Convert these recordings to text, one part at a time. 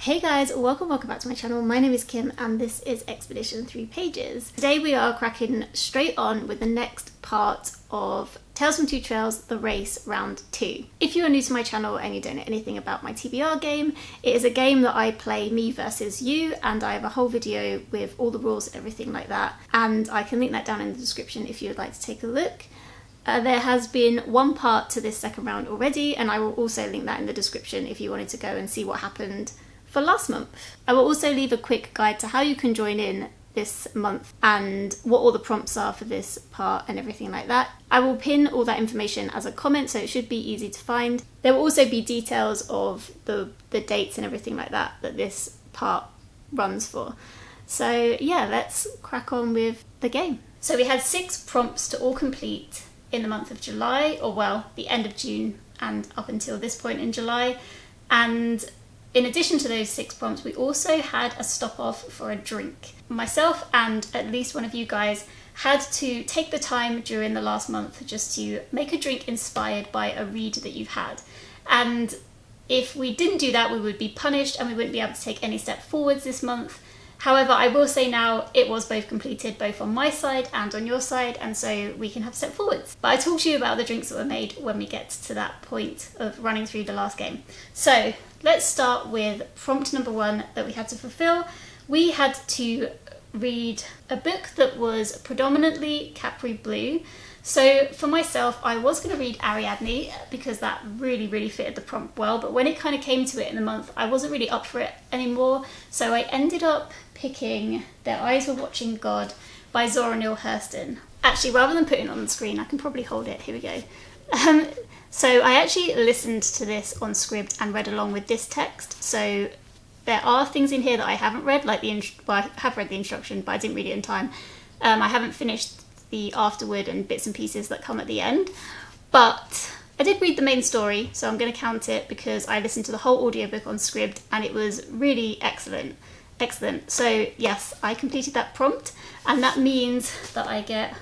Hey guys, welcome back to my channel. My name is Kim and this is Expedition 3 Pages. Today we are cracking straight on with the next part of Tales from Two Trails, The Race, Round 2. If you are new to my channel and you don't know anything about my TBR game, it is a game that I play me versus you, and I have a whole video with all the rules and everything like that, and I can link that down in the description if you would like to take a look. There has been one part to this second round already, and I will also link that in the description if you wanted to go and see what happened for last month. I will also leave a quick guide to how you can join in this month and what all the prompts are for this part and everything like that. I will pin all that information as a comment, so it should be easy to find. There will also be details of the dates and everything like that this part runs for. So yeah, let's crack on with the game. So we had 6 prompts to all complete in the month of July, or well, the end of June and up until this point in July. And in addition to those 6 prompts, we also had a stop off for a drink. Myself and at least one of you guys had to take the time during the last month just to make a drink inspired by a read that you've had. And if we didn't do that, we would be punished and we wouldn't be able to take any step forwards this month. However, I will say now it was both completed, both on my side and on your side, and so we can have step forwards. But I talk to you about the drinks that were made when we get to that point of running through the last game. So let's start with prompt number 1 that we had to fulfill. We had to read a book that was predominantly Capri Blue. So for myself, I was going to read Ariadne because that really fitted the prompt well, but when it kind of came to it in the month, I wasn't really up for it anymore. So I ended up picking Their Eyes Were Watching God by Zora Neale Hurston. Actually, rather than putting it on the screen, I can probably hold it. Here we go. So I actually listened to this on Scribd and read along with this text. So there are things in here that I haven't read, like I have read the instruction, but I didn't read it in time. I haven't finished the afterward and bits and pieces that come at the end, but I did read the main story, so I'm going to count it because I listened to the whole audiobook on Scribd and it was really excellent. So yes, I completed that prompt, and that means that I get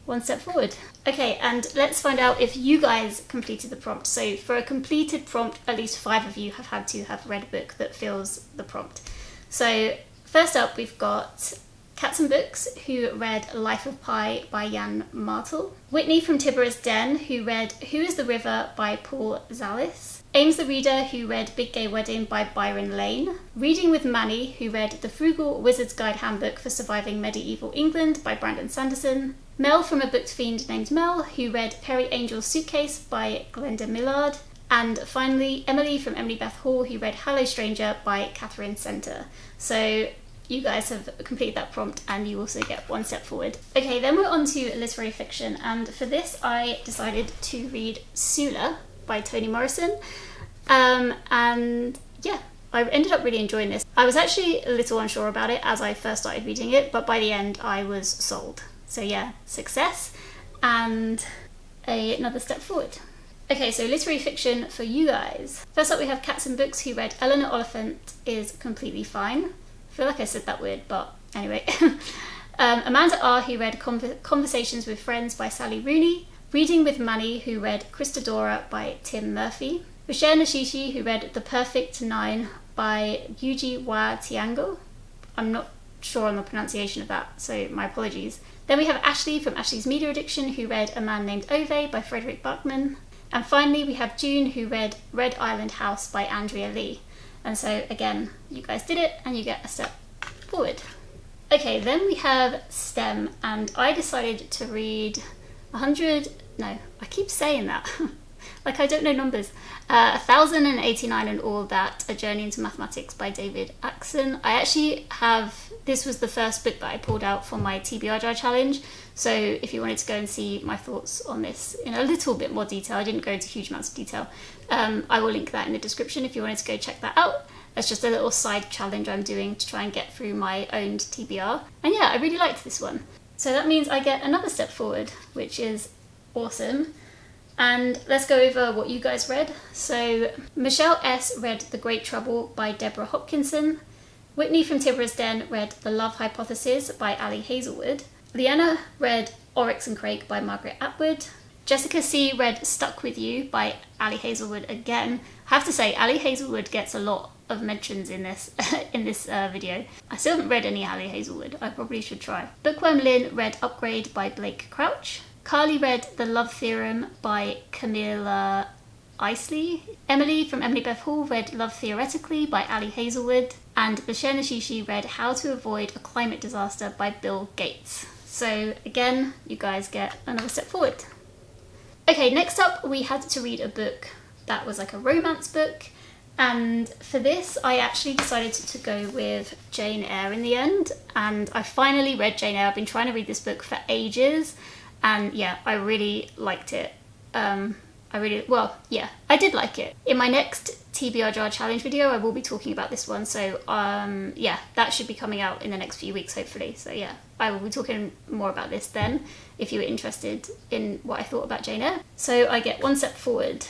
1 step forward. Okay, and let's find out if you guys completed the prompt. So for a completed prompt, at least 5 of you have had to have read a book that fills the prompt. So first up, we've got Cats and Books, who read Life of Pi by Jan Martel. Whitney from Tiberius Den, who read Who is the River by Paul Zallis. Ames the Reader, who read Big Gay Wedding by Byron Lane. Reading with Manny, who read The Frugal Wizard's Guide Handbook for Surviving Medieval England by Brandon Sanderson. Mel from A Booked Fiend Named Mel, who read Perry Angel's Suitcase by Glenda Millard. And finally, Emily from Emily Beth Hall, who read Hello Stranger by Catherine Center. So you guys have completed that prompt and you also get 1 step forward. Okay, then we're on to literary fiction, and for this I decided to read Sula by Toni Morrison. And yeah, I ended up really enjoying this. I was actually a little unsure about it as I first started reading it, but by the end I was sold. So yeah, success and another step forward. Okay, so literary fiction for you guys. First up we have Cats and Books, who read Eleanor Oliphant is Completely Fine. I feel like I said that weird, but anyway. Amanda R, who read Conversations with Friends by Sally Rooney. Reading with Manny, who read Christadora by Tim Murphy. bushehrnoshishi, who read The Perfect Nine by Yuji Wa Tiango. I'm not sure on the pronunciation of that, so my apologies. Then we have Ashleigh from Ashleigh's Media Addiction, who read A Man Named Ove by Frederick Buckman. And finally we have June, who read Red Island House by Andrea Lee. And so again, you guys did it and you get a step forward. Okay, then we have STEM, and I decided to read 1089 and all that, A Journey into Mathematics by David Axon. I actually have, this was the first book that I pulled out for my TBR Dry Challenge, so if you wanted to go and see my thoughts on this in a little bit more detail, I didn't go into huge amounts of detail, I will link that in the description if you wanted to go check that out. That's just a little side challenge I'm doing to try and get through my own TBR. And yeah, I really liked this one. So that means I get another step forward, which is awesome. And let's go over what you guys read. So Michelle S read The Great Trouble by Deborah Hopkinson. Whitney from Tiberius Den read The Love Hypothesis by Ali Hazelwood. LeeAnna read Oryx and Crake by Margaret Atwood. Jessica C read Stuck With You by Ali Hazelwood again. I have to say, Ali Hazelwood gets a lot of mentions in this in this video. I still haven't read any Ali Hazelwood. I probably should try. BookWyrme Lynn read Upgrade by Blake Crouch. Karlie read The Love Theorem by Camilla Ashleigh. Emily from Emily Beth Hall read Love Theoretically by Ali Hazelwood. And bushehrnoshishi read How to Avoid a Climate Disaster by Bill Gates. So again, you guys get another step forward. Okay, next up we had to read a book that was like a romance book. And for this, I actually decided to go with Jane Eyre in the end. And I finally read Jane Eyre. I've been trying to read this book for ages. And yeah, I really liked it. I did like it. In my next TBR jar challenge video, I will be talking about this one. So yeah, that should be coming out in the next few weeks, hopefully. So yeah, I will be talking more about this then, if you were interested in what I thought about Jane Eyre. So I get one step forward.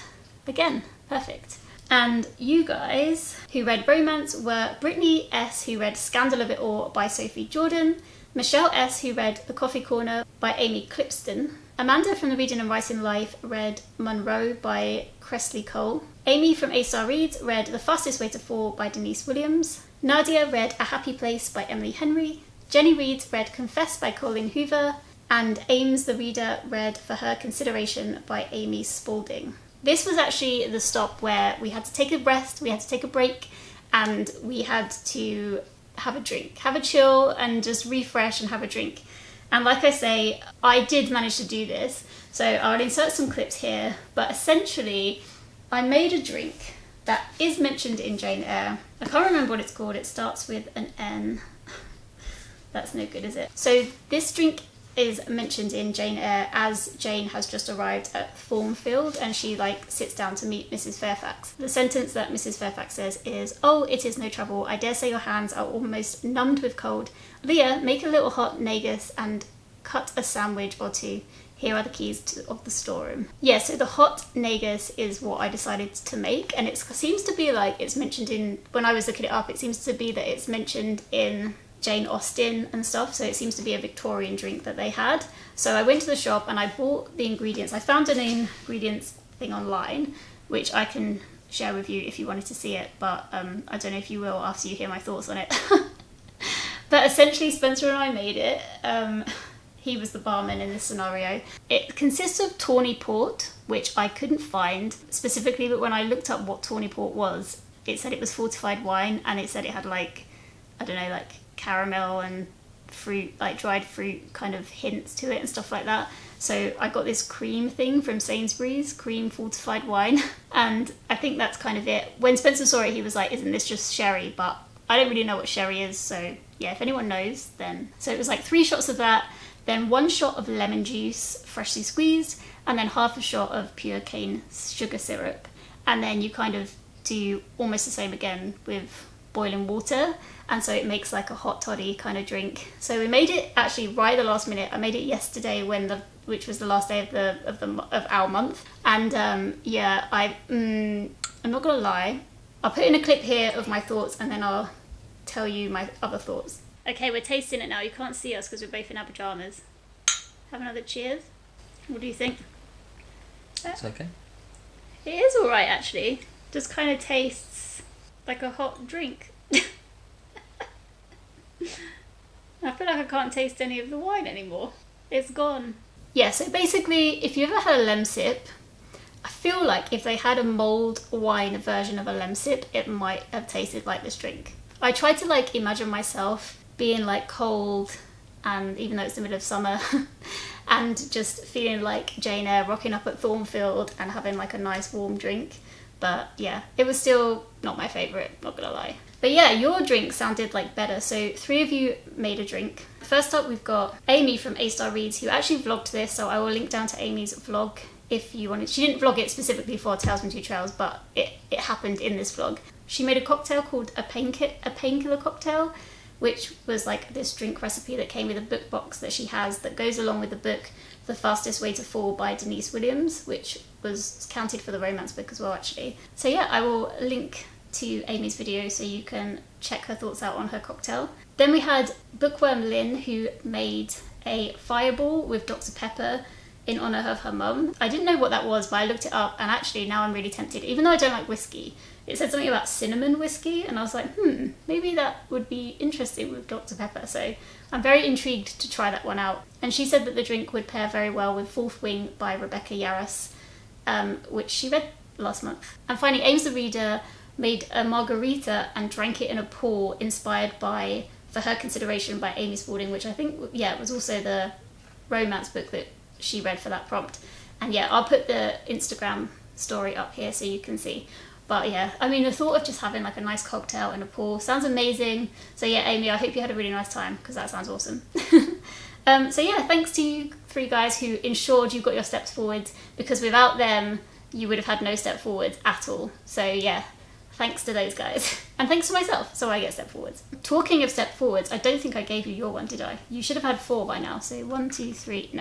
Again, perfect. And you guys who read romance were Brittany S, who read Scandal of It All by Sophie Jordan, Michelle S, who read The Coffee Corner by Amy Clipston, Amanda from the Reading and Writing Life read Monroe by Cressley Cole, Amy from A Star Reads read The Fastest Way to Fall by Denise Williams, Nadia read A Happy Place by Emily Henry, Jenny Reads read Confess by Colleen Hoover, and Ames the Reader read For Her Consideration by Amy Spalding. This was actually the stop where we had to take a rest, we had to take a break, and we had to have a drink, have a chill, and just refresh and have a drink. And like I say, I did manage to do this, so I'll insert some clips here, but essentially I made a drink that is mentioned in Jane Eyre. I can't remember what it's called, it starts with an N. That's no good, is it? So this drink is mentioned in Jane Eyre as Jane has just arrived at Thornfield and she sits down to meet Mrs. Fairfax. The sentence that Mrs. Fairfax says is, "Oh, it is no trouble. I dare say your hands are almost numbed with cold. Leah, make a little hot negus and cut a sandwich or two. Here are the keys of the storeroom." Yeah, so the hot negus is what I decided to make, and it seems to be it's mentioned in, when I was looking it up, it seems to be that it's mentioned in Jane Austen and stuff, so it seems to be a Victorian drink that they had. So I went to the shop and I bought the ingredients. I found an ingredients thing online, which I can share with you if you wanted to see it, but I don't know if you will after you hear my thoughts on it. But essentially Spencer and I made it. He was the barman in this scenario. It consists of tawny port, which I couldn't find specifically, but when I looked up what tawny port was, it said it was fortified wine, and it said it had caramel and fruit, dried fruit kind of hints to it and stuff like that. So I got this cream thing from Sainsbury's, cream fortified wine, and I think that's kind of it. When Spencer saw it, he was like, "Isn't this just sherry?" But I don't really know what sherry is, so yeah, if anyone knows, then. So it was 3 shots of that, then 1 shot of lemon juice, freshly squeezed, and then half a shot of pure cane sugar syrup. And then you kind of do almost the same again with boiling water, and so it makes a hot toddy kind of drink. So we made it actually right at the last minute. I made it yesterday which was the last day of our month, and yeah, I'm not gonna lie, I'll put in a clip here of my thoughts and then I'll tell you my other thoughts. Okay, we're tasting it now. You can't see us because we're both in our pajamas. Have another cheers. What do you think? It's okay. It is alright actually. Just kind of tastes like a hot drink. I feel like I can't taste any of the wine anymore. It's gone. Yeah, so basically, if you ever had a lemsip, I feel like if they had a mulled wine version of a lemsip, it might have tasted like this drink. I tried to imagine myself being cold, and even though it's the middle of summer, and just feeling like Jane Eyre, rocking up at Thornfield and having a nice warm drink. But yeah, it was still not my favourite, not gonna lie. But yeah, your drink sounded better. So 3 of you made a drink. First up, we've got Amy from A Star Reads, who actually vlogged this, so I will link down to Amy's vlog if you wanted. She didn't vlog it specifically for Tales from Two Trails, but it happened in this vlog. She made a cocktail called a painkiller cocktail, which was this drink recipe that came with a book box that she has that goes along with the book The Fastest Way to Fall by Denise Williams, which was counted for the romance book as well actually. So yeah, I will link to Amy's video so you can check her thoughts out on her cocktail. Then we had BookWyrme Lynn, who made a fireball with Dr. Pepper in honour of her mum. I didn't know what that was, but I looked it up, and actually now I'm really tempted. Even though I don't like whiskey, it said something about cinnamon whiskey, and I was like, maybe that would be interesting with Dr. Pepper. So I'm very intrigued to try that one out. And she said that the drink would pair very well with Fourth Wing by Rebecca Yarros, which she read last month. And finally, Ames the Reader made a margarita and drank it in a pour inspired by For Her Consideration by Amy Spalding, which I think, was also the romance book that she read for that prompt. And I'll put the Instagram story up here so you can see. But I mean, the thought of just having like a nice cocktail in a pool sounds amazing. So Amy, I hope you had a really nice time, because that sounds awesome. Thanks to you 3 guys who ensured you got your steps forwards, because without them you would have had no step forwards at all. So thanks to those guys. And thanks to myself, so I get step forwards. Talking of step forwards, I don't think I gave you your one, did I? You should have had 4 by now. So 1, 2, 3,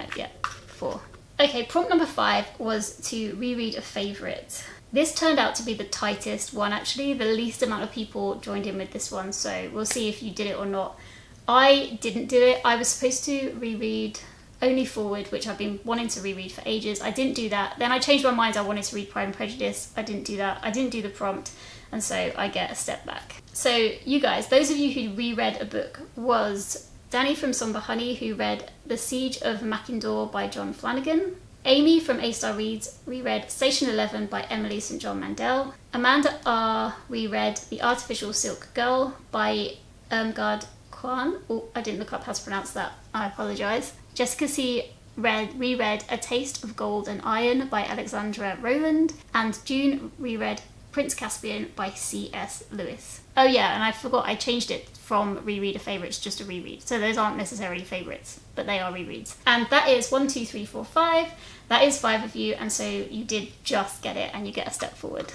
4. Okay, prompt number 5 was to reread a favourite. This turned out to be the tightest one, actually. The least amount of people joined in with this one, so we'll see if you did it or not. I didn't do it. I was supposed to reread Only Forward, which I've been wanting to reread for ages. I didn't do that. Then I changed my mind. I wanted to read Pride and Prejudice. I didn't do that. I didn't do the prompt, and so I get a step back. So you guys, those of you who reread a book, was Danny from Somberhoney, who read The Siege of Mackinaw by John Flanagan. Amy from A-Star Reads reread Station 11 by Emily St. John Mandel. Amanda R reread The Artificial Silk Girl by Irmgard Kwan. Oh, I didn't look up how to pronounce that. I apologise. Jessica C reread A Taste of Gold and Iron by Alexandra Rowland. And June reread Prince Caspian by C.S. Lewis. Oh and I forgot, I changed it from reread a favourites just to reread. So those aren't necessarily favourites, but they are rereads. And that is 1, 2, 3, 4, 5. That is 5 of you, and so you did just get it, and you get a step forward.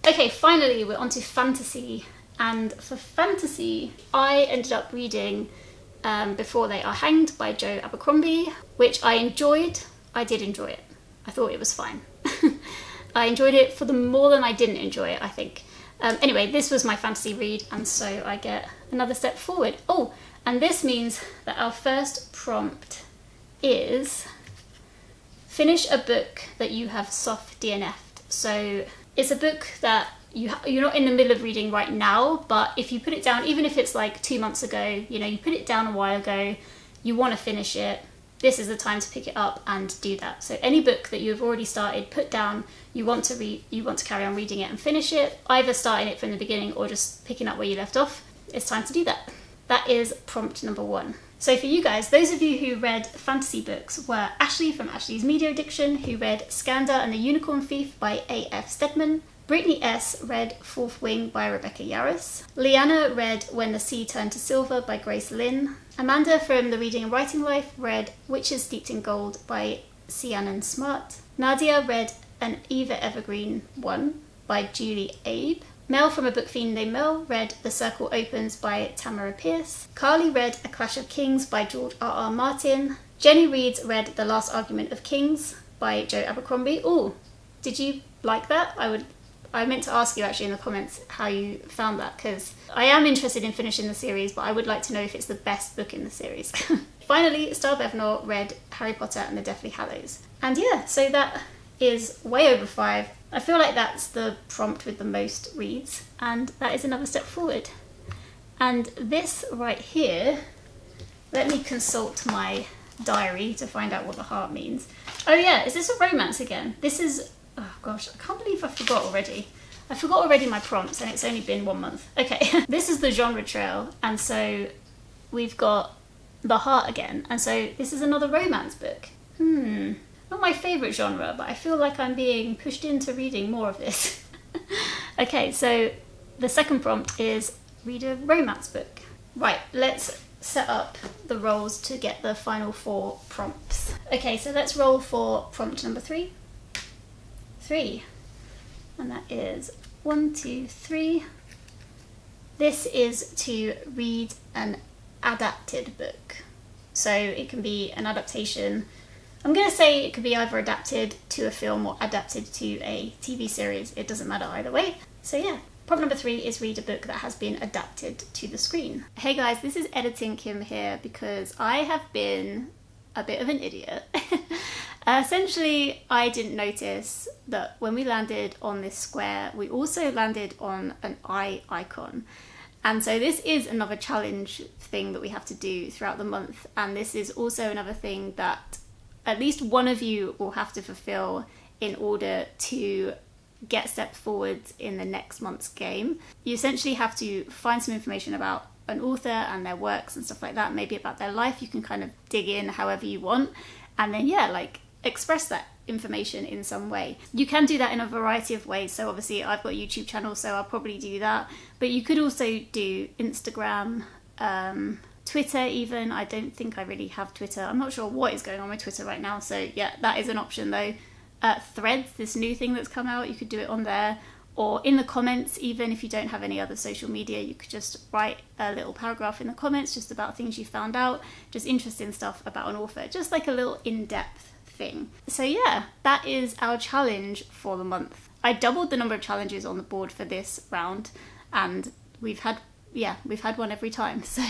Okay, finally we're on to fantasy. And for fantasy, I ended up reading Before They Are Hanged by Joe Abercrombie, which I enjoyed. I did enjoy it. I thought it was fine. I enjoyed it for the more than I didn't enjoy it, I think. Anyway, this was my fantasy read, and so I get another step forward. Oh, and this means that our first prompt is finish a book that you have soft DNF'd. So it's a book that you're not in the middle of reading right now, but if you put it down, even if it's like 2 months ago, you put it down a while ago, you want to finish it, this is the time to pick it up and do that. So any book that you've already started, put down, you want to carry on reading it and finish it, either starting it from the beginning or just picking up where you left off, it's time to do that. That is prompt number 1. So for you guys, those of you who read fantasy books were Ashleigh from Ashleigh's Media Addiction, who read Skandar and the Unicorn Thief by A.F. Stedman. Brittany S. read Fourth Wing by Rebecca Yarros. LeeAnna read When the Sea Turned to Silver by Grace Lynn. Amanda from the Reading and Writing Life read Witches Steeped in Gold by Cianan Smart. Nadja read An Eva Evergreen 1 by Julie Abe. Mel from A Book Fiend Named Mel read The Circle Opens by Tamara Pierce. Karlie read A Clash of Kings by George R.R. Martin. Jenny Reads read The Last Argument of Kings by Joe Abercrombie. Oh, did you like that? I meant to ask you actually in the comments how you found that, because I am interested in finishing the series, but I would like to know if it's the best book in the series. Finally, Starr bevenour read Harry Potter and the Deathly Hallows. And so that is way over 5. I feel like that's the prompt with the most reads, and that is another step forward. And this right here, let me consult my diary to find out what the heart means. Oh is this a romance again? This is, oh gosh, I can't believe I forgot already. I forgot already my prompts, and it's only been 1 month. Okay, this is the genre trail, and so we've got the heart again, and so this is another romance book. Not my favourite genre, but I feel like I'm being pushed into reading more of this. Okay, so the second prompt is read a romance book. Right, let's set up the roles to get the final 4 prompts. Okay, so let's roll for prompt number 3. 3. And that is 1, 2, 3. This is to read an adapted book. So it can be an adaptation. I'm going to say it could be either adapted to a film or adapted to a TV series. It doesn't matter either way. So prompt number 3 is read a book that has been adapted to the screen. Hey guys, this is Editing Kim here because I have been a bit of an idiot. Essentially, I didn't notice that when we landed on this square, we also landed on an eye icon. And so this is another challenge thing that we have to do throughout the month. And this is also another thing that at least one of you will have to fulfill in order to get steps forwards in the next month's game. You essentially have to find some information about an author and their works and stuff like that, maybe about their life. You can kind of dig in however you want, and then express that information in some way. You can do that in a variety of ways. So obviously I've got a YouTube channel, so I'll probably do that, but you could also do Instagram, Twitter even. I don't think I really have Twitter. I'm not sure what is going on with Twitter right now, so yeah, that is an option though. Threads, this new thing that's come out, you could do it on there, or in the comments. Even if you don't have any other social media, you could just write a little paragraph in the comments just about things you found out, just interesting stuff about an author, just like a little in-depth thing. So yeah, that is our challenge for the month. I doubled the number of challenges on the board for this round, and we've had one every time, so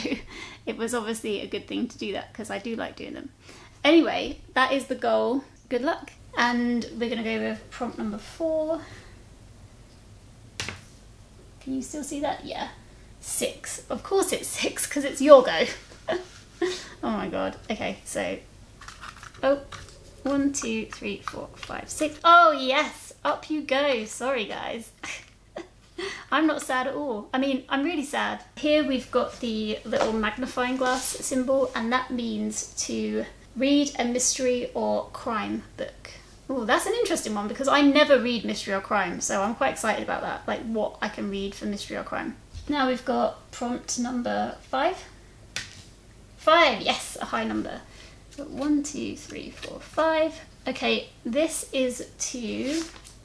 it was obviously a good thing to do that because I do like doing them. Anyway, that is the goal. Good luck. And we're going to go with prompt number 4. Can you still see that? Yeah. 6. Of course it's 6 because it's your go. Oh my god. Okay, so 1, 2, 3, 4, 5, 6. Oh yes, up you go. Sorry guys. I'm not sad at all. I mean, I'm really sad. Here we've got the little magnifying glass symbol, and that means to read a mystery or crime book. Oh, that's an interesting one because I never read mystery or crime, so I'm quite excited about that, like what I can read for mystery or crime. Now we've got prompt number 5. 5, yes, a high number. So 1, 2, 3, 4, 5. Okay, this is to...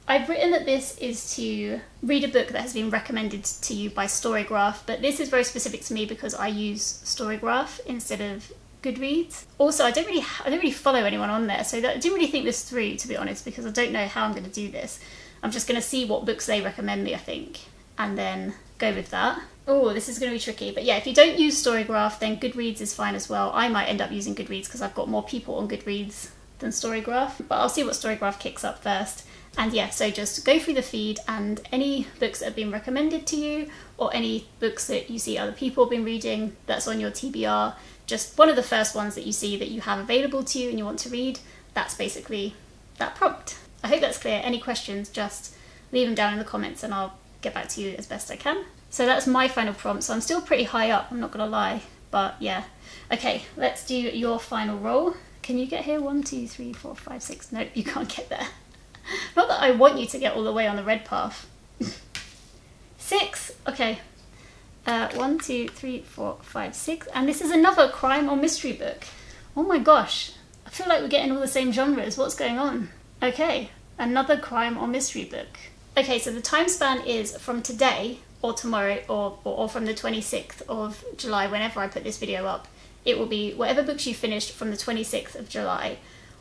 I've written that this is to read a book that has been recommended to you by Storygraph, but this is very specific to me because I use Storygraph instead of Goodreads. Also, I don't really follow anyone on there, so I didn't really think this through, to be honest, because I don't know how I'm going to do this. I'm just going to see what books they recommend me, I think, and then go with that. Oh, this is going to be tricky, but yeah, if you don't use Storygraph, then Goodreads is fine as well. I might end up using Goodreads because I've got more people on Goodreads than Storygraph, but I'll see what Storygraph kicks up first. And yeah, so just go through the feed, and any books that have been recommended to you, or any books that you see other people have been reading that's on your TBR, just one of the first ones that you see that you have available to you and you want to read, that's basically that prompt. I hope that's clear. Any questions, just leave them down in the comments and I'll get back to you as best I can. So that's my final prompt, so I'm still pretty high up, I'm not gonna lie, but yeah. Okay, let's do your final roll. Can you get here? 1, 2, 3, 4, 5, 6. Nope, you can't get there. Not that I want you to get all the way on the red path. 6, okay. 1, 2, 3, 4, 5, 6. And this is another crime or mystery book. Oh my gosh. I feel like we're getting all the same genres. What's going on? Okay, another crime or mystery book. Okay, so the time span is from today or tomorrow or from the 26th of July, whenever I put this video up. It will be whatever books you finished from the 26th of July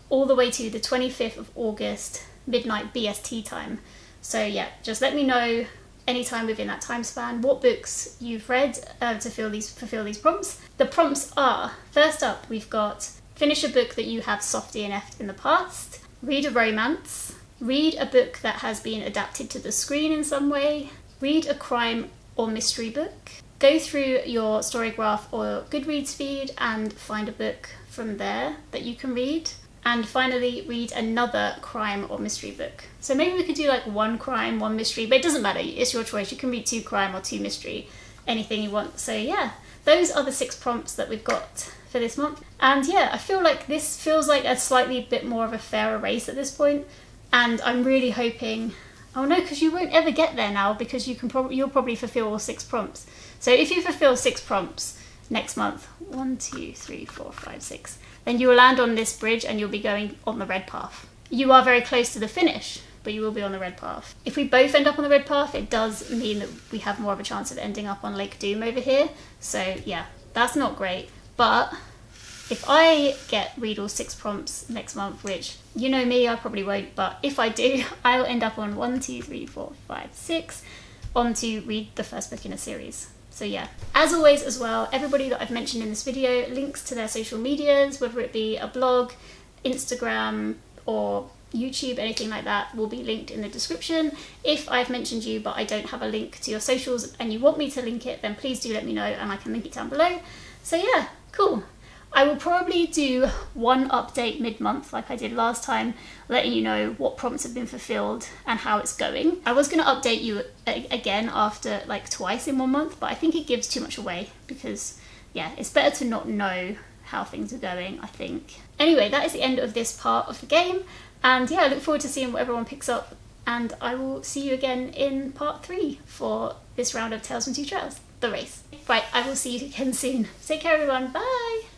all the way to the 25th of August, midnight BST time. So yeah, just let me know anytime within that time span what books you've read to fulfill these prompts. The prompts are, first up, we've got finish a book that you have soft DNF'd in the past, read a romance, read a book that has been adapted to the screen in some way, read a crime or mystery book, go through your Storygraph or Goodreads feed and find a book from there that you can read, and finally read another crime or mystery book. So maybe we could do like 1 crime, 1 mystery, but it doesn't matter, it's your choice. You can read 2 crime or 2 mystery, anything you want. So yeah, those are the 6 prompts that we've got for this month. And yeah, I feel like this feels like a slightly bit more of a fairer race at this point, and I'm really hoping... Oh no, because you won't ever get there now, because you'll probably fulfill all 6 prompts. So if you fulfill 6 prompts next month, 1, 2, 3, 4, 5, 6, then you will land on this bridge and you'll be going on the red path. You are very close to the finish, but you will be on the red path. If we both end up on the red path, it does mean that we have more of a chance of ending up on Lake Doom over here. So yeah, that's not great. But if I read all 6 prompts next month, which you know me, I probably won't, but if I do, I'll end up on 1, 2, 3, 4, 5, 6, on to read the first book in a series. So yeah, as always as well, everybody that I've mentioned in this video, links to their social medias, whether it be a blog, Instagram, or YouTube, anything like that will be linked in the description. If I've mentioned you but I don't have a link to your socials and you want me to link it, then please do let me know and I can link it down below. So yeah, cool. I will probably do one update mid-month like I did last time, letting you know what prompts have been fulfilled and how it's going. I was going to update you again after like twice in 1 month, but I think it gives too much away because yeah, it's better to not know how things are going, I think. Anyway, that is the end of this part of the game, and yeah, I look forward to seeing what everyone picks up, and I will see you again in part 3 for this round of Tales from Two Trails, the race. Right, I will see you again soon. Take care everyone, bye!